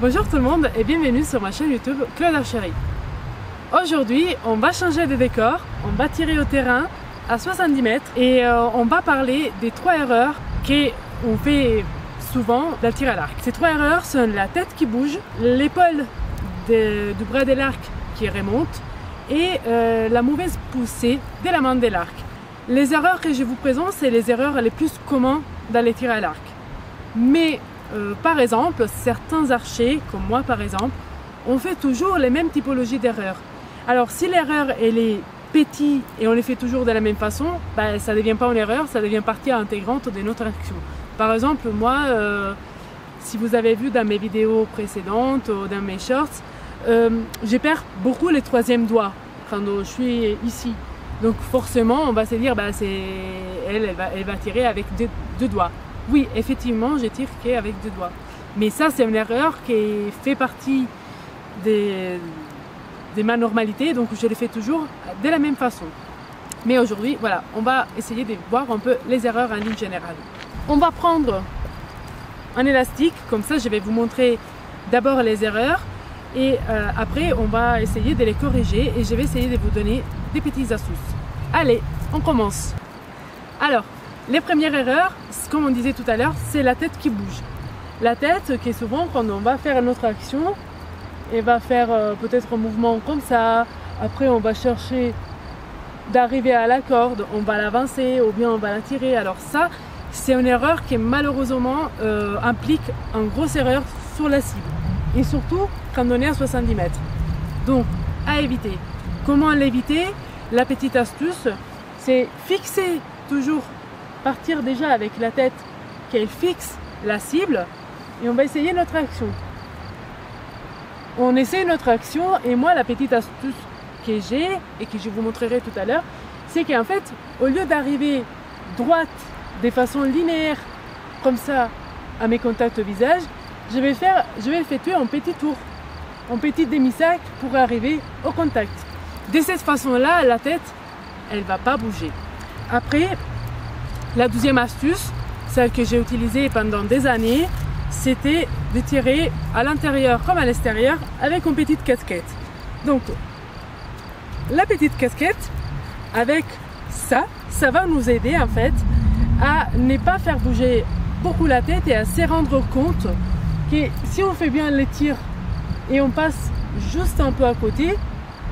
Bonjour tout le monde et bienvenue sur ma chaîne YouTube Claude Archery. Aujourd'hui, on va changer de décor, on va tirer au terrain à 70 mètres et on va parler des 3 erreurs qu'on fait souvent dans le tir à l'arc. Ces 3 erreurs sont la tête qui bouge, l'épaule du bras de l'arc qui remonte et la mauvaise poussée de la main de l'arc. Les erreurs que je vous présente, c'est les erreurs les plus communes dans les tirs à l'arc. Mais par exemple, certains archers, comme moi par exemple, on fait toujours les mêmes typologies d'erreurs. Alors si l'erreur elle est petite et on les fait toujours de la même façon, ben, ça ne devient pas une erreur, ça devient partie intégrante de notre action. Par exemple, moi, si vous avez vu dans mes vidéos précédentes ou dans mes shorts, je perds beaucoup le 3e doigt quand je suis ici. Donc forcément, on va se dire, ben, elle va tirer avec deux doigts. Oui, effectivement, je tire qu'avec 2 doigts. Mais ça, c'est une erreur qui fait partie de ma normalité, donc je le fais toujours de la même façon. Mais aujourd'hui, voilà, on va essayer de voir un peu les erreurs en ligne générale. On va prendre un élastique, comme ça je vais vous montrer d'abord les erreurs et après on va essayer de les corriger et je vais essayer de vous donner des petites astuces. Allez, on commence. Alors, les premières erreurs, comme on disait tout à l'heure, c'est la tête qui bouge. La tête qui est souvent, quand on va faire notre action, elle va faire peut-être un mouvement comme ça. Après, on va chercher d'arriver à la corde, on va l'avancer ou bien on va la tirer. Alors ça, c'est une erreur qui malheureusement implique une grosse erreur sur la cible. Et surtout quand on est à 70 mètres. Donc, à éviter. Comment l'éviter? La petite astuce, c'est fixer toujours, partir déjà avec la tête qu'elle fixe la cible et on va essayer notre action. On essaie notre action et moi la petite astuce que j'ai et que je vous montrerai tout à l'heure, c'est qu'en fait au lieu d'arriver droite de façon linéaire comme ça à mes contacts au visage, je vais effectuer un petit tour, un petit demi-cercle pour arriver au contact. De cette façon-là, la tête, elle ne va pas bouger. Après, la deuxième astuce, celle que j'ai utilisée pendant des années, c'était de tirer à l'intérieur comme à l'extérieur avec une petite casquette. Donc, la petite casquette, avec ça va nous aider en fait à ne pas faire bouger beaucoup la tête et à se rendre compte que si on fait bien les tirs et on passe juste un peu à côté,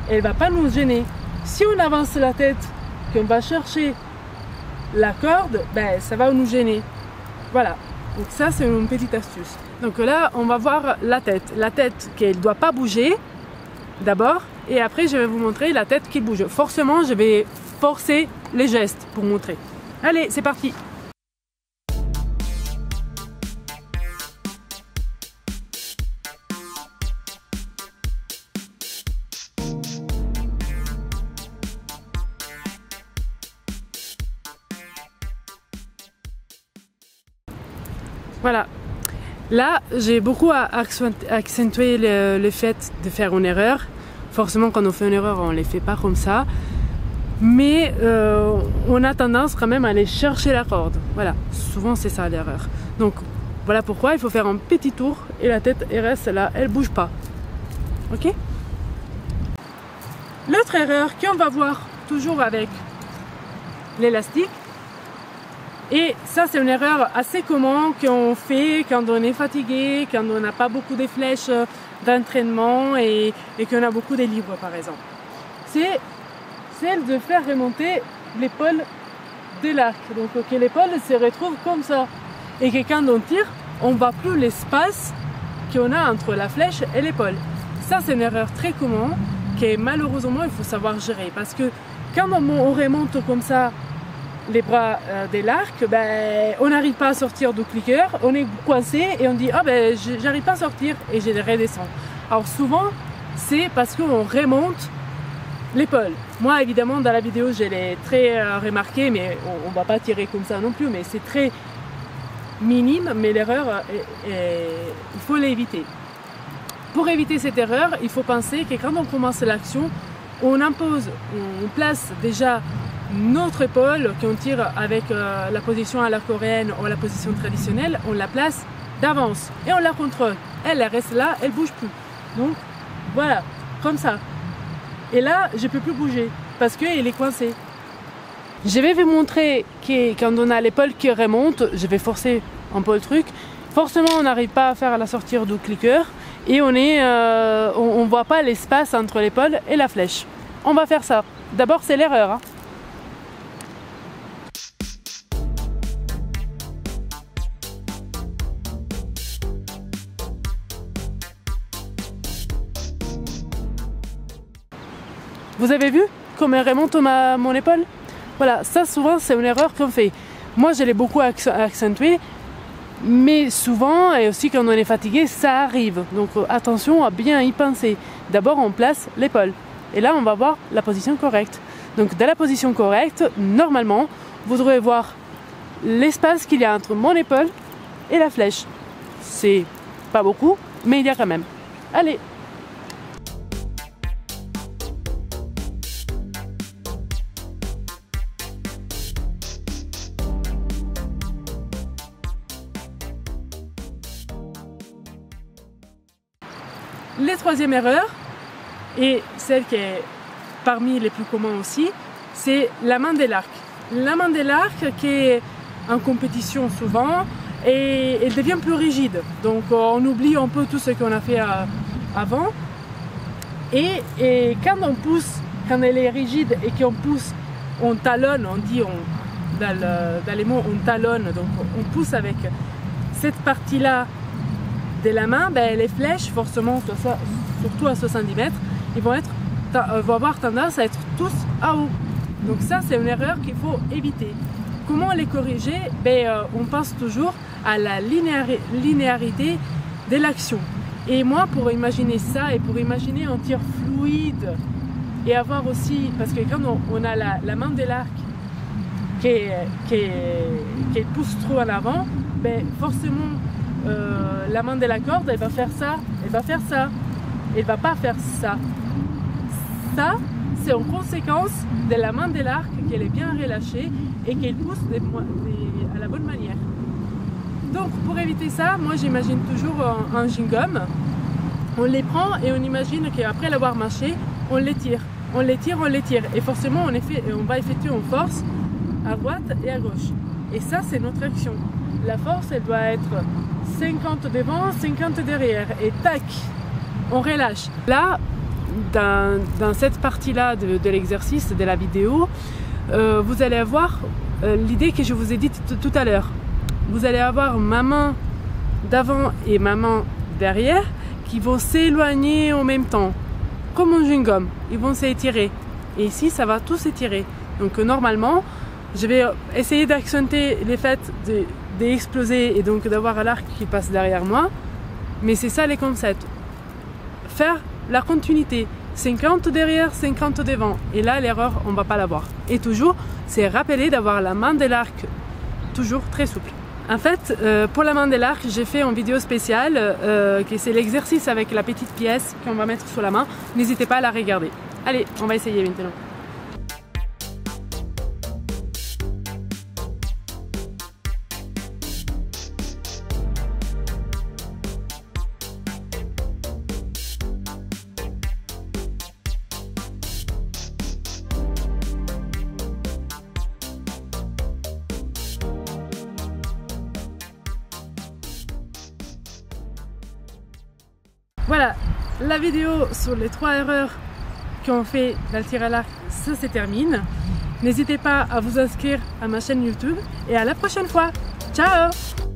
elle ne va pas nous gêner. Si on avance la tête, qu'on va chercher la corde, ben, ça va nous gêner. Voilà, donc ça c'est une petite astuce. Donc là on va voir la tête qu'elle ne doit pas bouger d'abord et après je vais vous montrer la tête qui bouge. Forcément je vais forcer les gestes pour montrer. Allez, c'est parti. Voilà, là j'ai beaucoup accentué le fait de faire une erreur. Forcément quand on fait une erreur on ne les fait pas comme ça. Mais on a tendance quand même à aller chercher la corde. Voilà, souvent c'est ça l'erreur. Donc voilà pourquoi il faut faire un petit tour et la tête elle reste là, elle ne bouge pas. Ok? L'autre erreur qu'on va voir toujours avec l'élastique, et ça c'est une erreur assez commune qu'on fait quand on est fatigué, quand on n'a pas beaucoup de flèches d'entraînement et qu'on a beaucoup de livres par exemple. C'est celle de faire remonter l'épaule de l'arc. Donc que l'épaule se retrouve comme ça. Et que quand on tire, on ne voit plus l'espace qu'on a entre la flèche et l'épaule. Ça c'est une erreur très commune que malheureusement il faut savoir gérer. Parce que quand on remonte comme ça les bras de l'arc, ben, on n'arrive pas à sortir du cliqueur, on est coincé et on dit ah ben j'arrive pas à sortir et je redescends. Alors souvent c'est parce qu'on remonte l'épaule. Moi évidemment dans la vidéo je l'ai très remarqué, mais on va pas tirer comme ça non plus, mais c'est très minime, mais l'erreur il faut l'éviter. Pour éviter cette erreur, il faut penser que quand on commence l'action, on place déjà notre épaule qu'on tire avec la position à la coréenne ou la position traditionnelle, on la place d'avance et on la contrôle. elle reste là, elle bouge plus. Donc voilà, comme ça. Et là, je peux plus bouger parce qu'il est coincé. Je vais vous montrer que quand on a l'épaule qui remonte, je vais forcer un peu le truc. Forcément, on n'arrive pas à faire la sortir du clicker et on voit pas l'espace entre l'épaule et la flèche. On va faire ça. D'abord, c'est l'erreur. Hein. Vous avez vu comme elle remonte mon épaule? Voilà, ça souvent c'est une erreur qu'on fait. Moi je l'ai beaucoup accentué, mais souvent, et aussi quand on est fatigué, ça arrive. Donc attention à bien y penser. D'abord on place l'épaule. Et là on va voir la position correcte. Donc dans la position correcte, normalement, vous devrez voir l'espace qu'il y a entre mon épaule et la flèche. C'est pas beaucoup, mais il y a quand même. Allez! Les troisième erreur, et celle qui est parmi les plus communs aussi, c'est la main de l'arc. La main de l'arc qui est en compétition souvent et elle devient plus rigide. Donc on oublie un peu tout ce qu'on a fait avant. Et quand on pousse, quand elle est rigide et qu'on pousse, on talonne, on dit dans les mots on talonne, donc on pousse avec cette partie-là de la main, ben, les flèches, forcément, surtout à 70 mètres, ils vont avoir tendance à être tous à haut. Donc ça, c'est une erreur qu'il faut éviter. Comment les corriger? On pense toujours à la linéarité de l'action. Et moi, pour imaginer ça et pour imaginer un tir fluide et avoir aussi, parce que quand on a la main de l'arc qui pousse trop en avant, ben, forcément, la main de la corde, elle va faire ça, elle va faire ça, elle va pas faire ça. Ça, c'est en conséquence de la main de l'arc qu'elle est bien relâchée et qu'elle pousse à la bonne manière. Donc pour éviter ça, moi j'imagine toujours un gingham. On les prend et on imagine qu'après l'avoir mâché, on les tire. On les tire, on les tire. Et forcément, on va effectuer une force à droite et à gauche. Et ça, c'est notre action. La force, elle doit être 50 devant, 50 derrière. Et tac, on relâche. Là, dans cette partie-là de l'exercice, de la vidéo, vous allez avoir l'idée que je vous ai dite tout à l'heure. Vous allez avoir ma main d'avant et ma main derrière qui vont s'éloigner en même temps, comme un gingham. Ils vont s'étirer. Et ici, ça va tout s'étirer. Donc normalement, je vais essayer d'accentuer le fait d'exploser et donc d'avoir l'arc qui passe derrière moi. Mais c'est ça les concepts. Faire la continuité. 50 derrière, 50 devant. Et là, l'erreur, on ne va pas l'avoir. Et toujours, c'est rappeler d'avoir la main de l'arc toujours très souple. En fait, pour la main de l'arc, j'ai fait une vidéo spéciale qui c'est l'exercice avec la petite pièce qu'on va mettre sur la main. N'hésitez pas à la regarder. Allez, on va essayer maintenant. Voilà, la vidéo sur les 3 erreurs qu'on fait dans le tir à l'arc, ça se termine. N'hésitez pas à vous inscrire à ma chaîne YouTube et à la prochaine fois. Ciao!